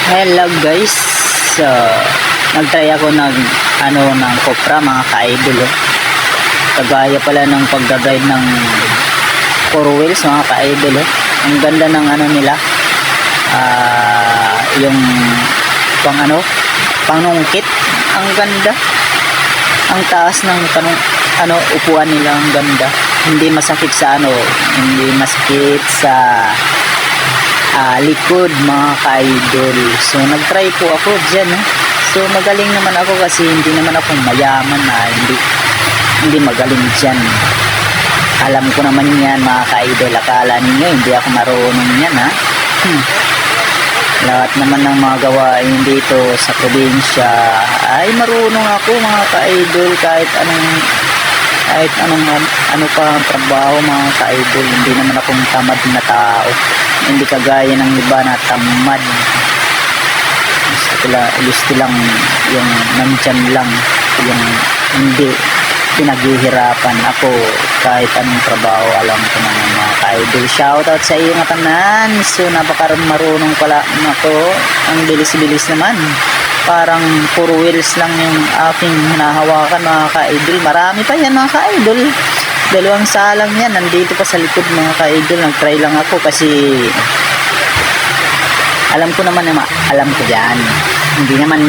Hello guys. So, nagtry ako ng Cupra mga ka-idol. Kagaya pala ng pagga-guide ng 4 wheels mga ka-idol. Ang ganda ng nila. Yung panungkit. Ang ganda. Ang taas ng upuan nila, ang ganda. Hindi masakit sa hindi masakit sa likod mga ka-idol. So nagtry po ako dyan. So magaling naman ako kasi hindi naman ako mayaman na hindi magaling dyan. Alam ko naman yan mga ka-idol. Akala ninyo hindi ako marunong yan Lahat naman ng mga gawain dito sa probinsya ay marunong ako mga ka-idol. Kahit anong trabaho mga ka-idol. Hindi naman akong tamad na tao. Hindi kagaya ng iba na tamad. Gusto lang yung nandyan lang, yung hindi pinaghihirapan. Ako kahit anong trabaho alam ko naman mga ka-idol. Shoutout sa iyo nga tanan. So marunong pala ako. Ang bilis-bilis naman. Parang 4 wheels lang yung aking hinahawakan mga ka-idol. Marami pa yan mga ka-idol. 2 salang yan. Nandito pa sa likod mga ka-idol. Nag-try lang ako kasi alam ko naman alam ko yan. Hindi naman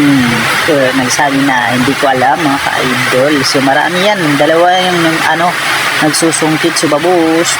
nagsabi na hindi ko alam mga ka-idol. So marami yan. 2 yung nagsusungkit sa babos.